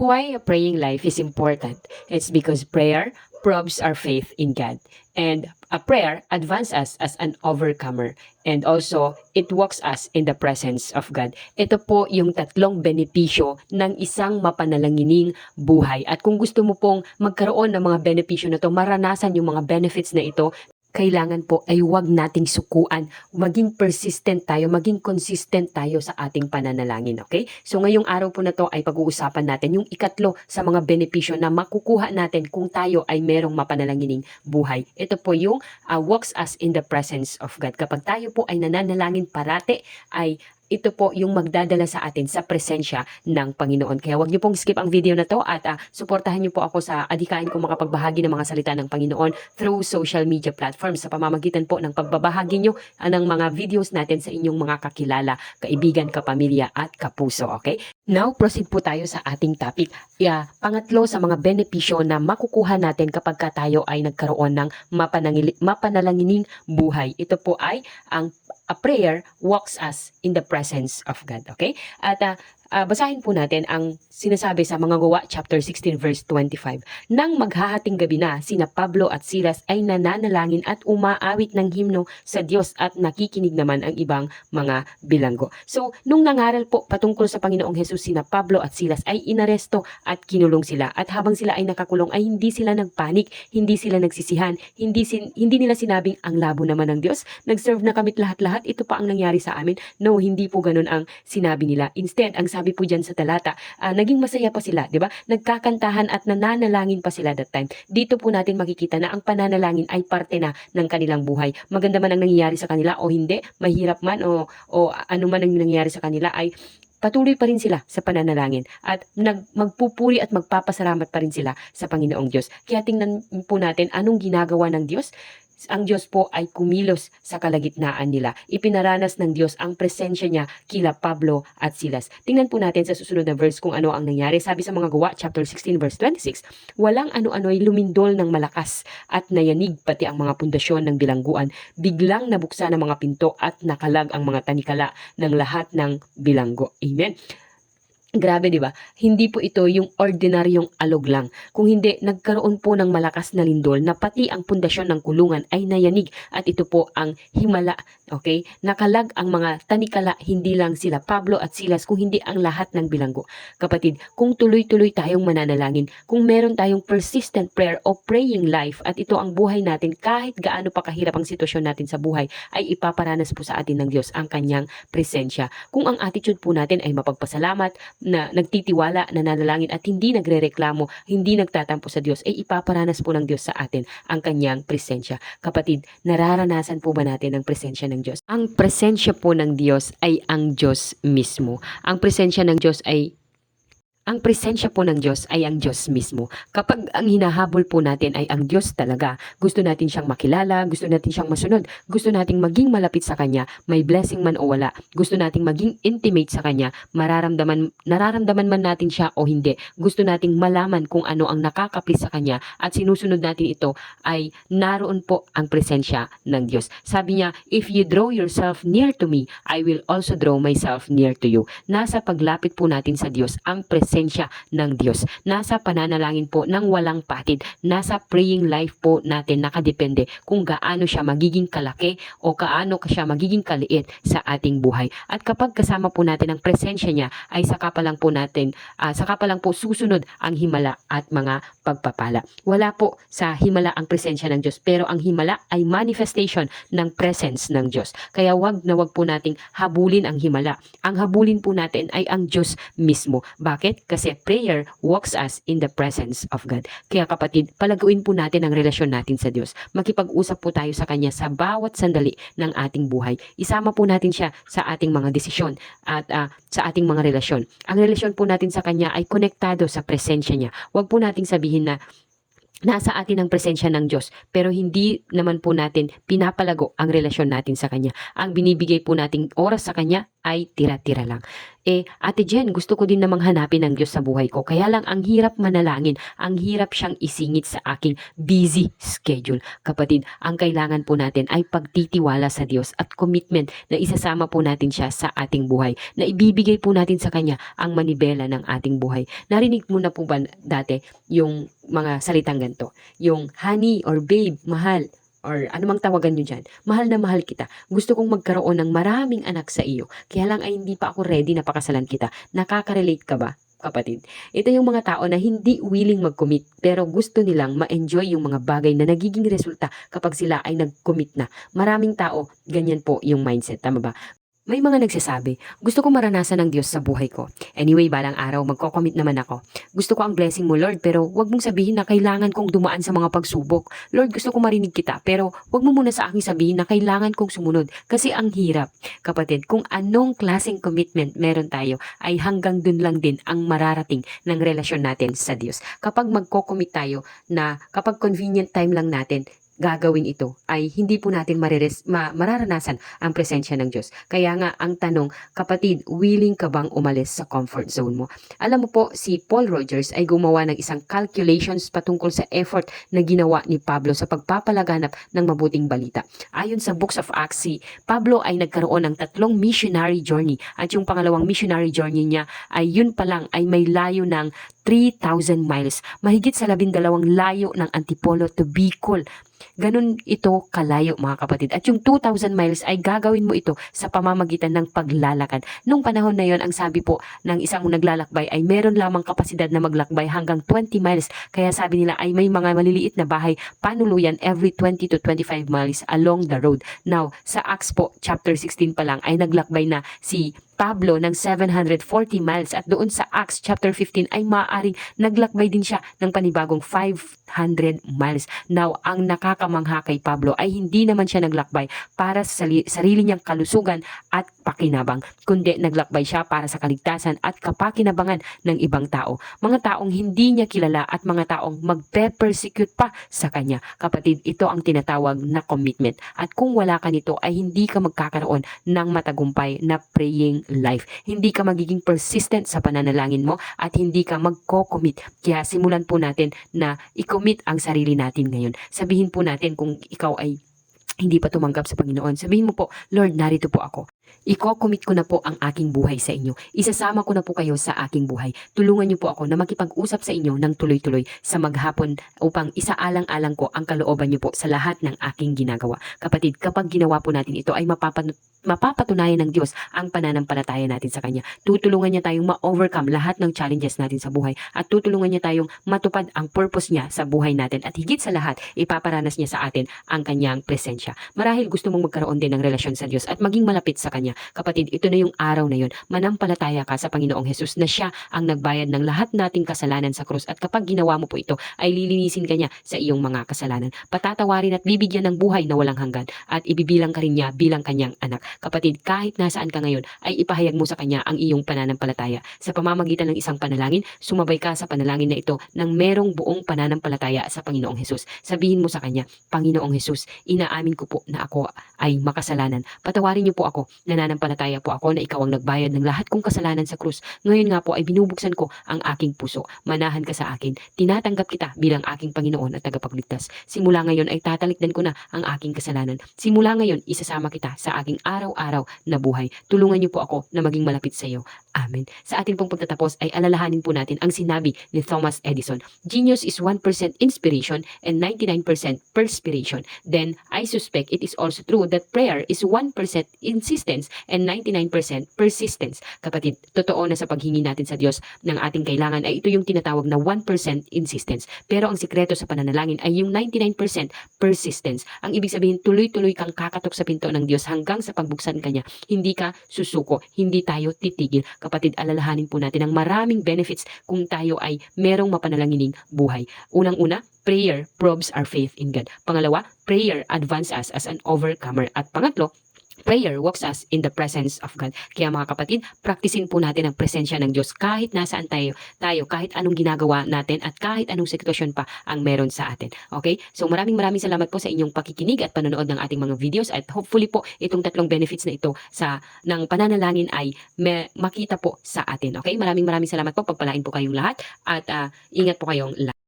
why a praying life is important? It's because prayer probes our faith in God. And a prayer advances us as an overcomer. And also, it walks us in the presence of God. Ito po yung tatlong benepisyo ng isang mapanalangining buhay. At kung gusto mo pong magkaroon ng mga benepisyo na ito, maranasan yung mga benefits na ito, kailangan po ay huwag nating sukuan, maging persistent tayo, maging consistent tayo sa ating pananalangin, okay? So ngayong araw po na to ay pag-uusapan natin yung ikatlo sa mga benepisyo na makukuha natin kung tayo ay merong mapanalagining buhay. Ito po yung walks us in the presence of God. Kapag tayo po ay nananalangin parate, ay ito po yung magdadala sa atin sa presensya ng Panginoon. Kaya huwag niyo pong skip ang video na to at suportahan niyo po ako sa adhikain kong makapagbahagi ng mga salita ng Panginoon through social media platforms sa pamamagitan po ng pagbabahagi niyo ng mga videos natin sa inyong mga kakilala, kaibigan, kapamilya at kapuso. Okay? Now, proceed po tayo sa ating topic. Pangatlo sa mga benepisyo na makukuha natin kapag tayo ay nagkaroon ng mapanalagining buhay. Ito po ay ang a prayer walks us in the presence of God. Okay? At basahin po natin ang sinasabi sa mga Gawa chapter 16 verse 25. Nang maghahating gabi na, sina Pablo at Silas ay nananalangin at umaawit ng himno sa Diyos at nakikinig naman ang ibang mga bilanggo. So, nung nangaral po patungkol sa Panginoong Hesus, sina Pablo at Silas ay inaresto at kinulong sila. At habang sila ay nakakulong ay hindi sila nagpanik, hindi sila nagsisihan, hindi nila sinabing ang labo naman ng Diyos, nag-serve na kamit lahat-lahat, ito pa ang nangyari sa amin. No, hindi po ganun ang sinabi nila. Instead, ang sabi po dyan sa talata, naging masaya pa sila, di ba? Nagkakantahan at nananalangin pa sila that time. Dito po natin makikita na ang pananalangin ay parte na ng kanilang buhay. Maganda man ang nangyayari sa kanila o hindi, mahirap man o ano man ang nangyayari sa kanila, ay patuloy pa rin sila sa pananalangin at magpupuri at magpapasalamat pa rin sila sa Panginoong Diyos. Kaya tingnan po natin anong ginagawa ng Diyos. Ang Diyos po ay kumilos sa kalagitnaan nila. Ipinaranas ng Diyos ang presensya niya kila Pablo at Silas. Tingnan po natin sa susunod na verse kung ano ang nangyari. Sabi sa mga Gawa, chapter 16, verse 26, walang ano-ano'y lumindol ng malakas at nayanig pati ang mga pundasyon ng bilangguan. Biglang nabuksan ang mga pinto at nakalag ang mga tanikala ng lahat ng bilanggo. Amen. Grabe, di ba? Hindi po ito yung ordinaryong alog lang. Kung hindi, nagkaroon po ng malakas na lindol na pati ang pundasyon ng kulungan ay nayanig at ito po ang himala. Okay? Nakalag ang mga tanikala, hindi lang sila Pablo at Silas, kung hindi ang lahat ng bilanggo. Kapatid, kung tuloy-tuloy tayong mananalangin, kung meron tayong persistent prayer o praying life at ito ang buhay natin, kahit gaano pa kahirap ang sitwasyon natin sa buhay, ay ipaparanas po sa atin ng Diyos ang kanyang presensya. Kung ang attitude po natin ay mapagpasalamat, na nagtitiwala, nananalangin at hindi nagrereklamo, hindi nagtatampo sa Diyos, ay ipaparanas po ng Diyos sa atin ang kanyang presensya. Kapatid, nararanasan po ba natin ang presensya ng Diyos? Ang presensya po ng Diyos ay ang Diyos mismo. Ang presensya ng Diyos ay ang presensya po ng Diyos ay ang Diyos mismo. Kapag ang hinahabol po natin ay ang Diyos talaga, gusto natin siyang makilala, gusto natin siyang masunod, gusto nating maging malapit sa Kanya, may blessing man o wala, gusto nating maging intimate sa Kanya, nararamdaman man natin siya o hindi, gusto nating malaman kung ano ang nakakaplis sa Kanya at sinusunod natin ito, ay naroon po ang presensya ng Diyos. Sabi niya, if you draw yourself near to me, I will also draw myself near to you. Nasa paglapit po natin sa Diyos ang presensya ng Diyos. Nasa pananalangin po ng walang patid. Nasa praying life po natin nakadepende kung gaano siya magiging kalaki o gaano siya magiging kaliit sa ating buhay. At kapag kasama po natin ang presensya niya, ay saka pa lang po susunod ang himala at mga pagpapala. Wala po sa himala ang presensya ng Diyos, pero ang himala ay manifestation ng presence ng Diyos. Kaya wag po nating habulin ang himala. Ang habulin po natin ay ang Diyos mismo. Bakit? Kasi prayer walks us in the presence of God. Kaya kapatid, palaguin po natin ang relasyon natin sa Diyos. Makipag-usap po tayo sa Kanya sa bawat sandali ng ating buhay. Isama po natin siya sa ating mga desisyon at sa ating mga relasyon. Ang relasyon po natin sa Kanya ay konektado sa presensya niya. Huwag po nating sabihin na nasa atin ang presensya ng Diyos, pero hindi naman po natin pinapalago ang relasyon natin sa Kanya. Ang binibigay po nating oras sa Kanya ay tira-tira lang. Ate Jen, gusto ko din namang hanapin ang Diyos sa buhay ko. Kaya lang ang hirap manalangin, ang hirap siyang isingit sa aking busy schedule. Kapatid, ang kailangan po natin ay pagtitiwala sa Diyos at commitment na isasama po natin siya sa ating buhay, na ibibigay po natin sa Kanya ang manibela ng ating buhay. Narinig mo na po ba dati yung mga salitang ganito? Yung honey or babe, mahal, or anumang tawagan nyo dyan, mahal na mahal kita. Gusto kong magkaroon ng maraming anak sa iyo. Kaya lang ay hindi pa ako ready na pakasalan kita. Nakaka-relate ka ba, kapatid? Ito yung mga tao na hindi willing mag-commit pero gusto nilang ma-enjoy yung mga bagay na nagiging resulta kapag sila ay nag-commit na. Maraming tao, ganyan po yung mindset. Tama ba? May mga nagsasabi, gusto ko maranasan ng Diyos sa buhay ko. Anyway, balang araw, magko-commit naman ako. Gusto ko ang blessing mo, Lord, pero wag mong sabihin na kailangan kong dumaan sa mga pagsubok. Lord, gusto ko marinig kita, pero wag mo muna sa akin sabihin na kailangan kong sumunod. Kasi ang hirap. Kapatid, kung anong klaseng commitment meron tayo, ay hanggang dun lang din ang mararating ng relasyon natin sa Diyos. Kapag magko-commit tayo na kapag convenient time lang natin, gagawin ito ay hindi po natin mararanasan ang presensya ng Diyos. Kaya nga ang tanong, kapatid, willing ka bang umalis sa comfort zone mo? Alam mo po, si Paul Rogers ay gumawa ng isang calculations patungkol sa effort na ginawa ni Pablo sa pagpapalaganap ng mabuting balita. Ayon sa Books of Acts, si Pablo ay nagkaroon ng 3 missionary journey at yung pangalawang missionary journey niya ay yun pa lang ay may layo ng 3,000 miles. Mahigit sa 12 layo ng Antipolo to Bicol. Ganun ito kalayo mga kapatid. At yung 2,000 miles ay gagawin mo ito sa pamamagitan ng paglalakad. Nung panahon na yon, ang sabi po ng isang naglalakbay ay meron lamang kapasidad na maglakbay hanggang 20 miles. Kaya sabi nila ay may mga maliliit na bahay panuluyan every 20 to 25 miles along the road. Now, sa Acts po, chapter 16 pa lang ay naglakbay na si Pablo ng 740 miles at doon sa Acts chapter 15 ay maaaring naglakbay din siya ng panibagong 500 miles. Now, ang nakakamangha kay Pablo ay hindi naman siya naglakbay para sa sarili niyang kalusugan at pakinabang, kundi naglakbay siya para sa kaligtasan at kapakinabangan ng ibang tao. Mga taong hindi niya kilala at mga taong magpe-persecute pa sa kanya. Kapatid, ito ang tinatawag na commitment. At kung wala ka nito ay hindi ka magkakaroon ng matagumpay na praying life. Hindi ka magiging persistent sa pananalangin mo at hindi ka magko-commit. Kaya simulan po natin na i-commit ang sarili natin ngayon. Sabihin po natin kung ikaw ay hindi pa tumanggap sa Panginoon. Sabihin mo po, Lord, narito po ako. Iko-commit ko na po ang aking buhay sa inyo. Isasama ko na po kayo sa aking buhay. Tulungan niyo po ako na makipag-usap sa inyo ng tuloy-tuloy sa maghapon upang isaalang-alang ko ang kalooban niyo po sa lahat ng aking ginagawa. Kapatid, kapag ginawa po natin ito ay mapapatunayan ng Diyos ang pananampalataya natin sa Kanya. Tutulungan niya tayong ma-overcome lahat ng challenges natin sa buhay at tutulungan niya tayong matupad ang purpose niya sa buhay natin at higit sa lahat, ipaparanas niya sa atin ang Kanyang presensya. Marahil gusto mong magkaroon din ng relasyon sa Diyos at maging malapit sa Kanya. Kapatid, ito na yung araw na yun. Manampalataya ka sa Panginoong Hesus na siya ang nagbayad ng lahat nating kasalanan sa krus at kapag ginawa mo po ito, ay lilinisin ka niya sa iyong mga kasalanan. Patatawarin at bibigyan ng buhay na walang hanggan at ibibilang ka rin niya bilang Kanyang anak. Kapatid, kahit nasaan ka ngayon, ay ipahayag mo sa Kanya ang iyong pananampalataya. Sa pamamagitan ng isang panalangin, sumabay ka sa panalangin na ito ng merong buong pananampalataya sa Panginoong Hesus. Sabihin mo sa Kanya, Panginoong Hesus, inaamin ko po na ako ay makasalanan. Patawarin niyo po ako, nananampalataya po ako na ikaw ang nagbayad ng lahat kong kasalanan sa krus. Ngayon nga po ay binubuksan ko ang aking puso. Manahan ka sa akin. Tinatanggap kita bilang aking Panginoon at tagapagligtas. Simula ngayon ay tatalikdan ko na ang aking kasalanan. Simula ngayon, isasama kita sa aking araw-araw na buhay. Tulungan niyo po ako na maging malapit sa iyo. Amen. Sa ating pong pagtatapos ay alalahanin po natin ang sinabi ni Thomas Edison. Genius is 1% inspiration and 99% perspiration. Then, I suspect it is also true that prayer is 1% insistence and 99% persistence. Kapatid, totoo na sa paghingi natin sa Diyos ng ating kailangan ay ito yung tinatawag na 1% insistence. Pero ang sikreto sa pananalangin ay yung 99% persistence. Ang ibig sabihin, tuloy-tuloy kang kakatok sa pinto ng Diyos hanggang sa pagbuksan kanya. Hindi ka susuko, hindi tayo titigil. Kapatid, alalahanin po natin ang maraming benefits kung tayo ay merong mapanalanginin buhay. Unang-una, prayer proves our faith in God. Pangalawa, prayer advances us as an overcomer. At pangatlo, Prayer walks us in the presence of God. Kaya mga kapatid, practicein po natin ang presensya ng Diyos kahit nasaan tayo, kahit anong ginagawa natin at kahit anong sitwasyon pa ang meron sa atin. Okay? So maraming salamat po sa inyong pakikinig at panonood ng ating mga videos at hopefully po itong 3 benefits na ito ng pananalangin ay makita po sa atin. Okay? Maraming salamat po. Pagpalain po kayong lahat at ingat po kayong lahat.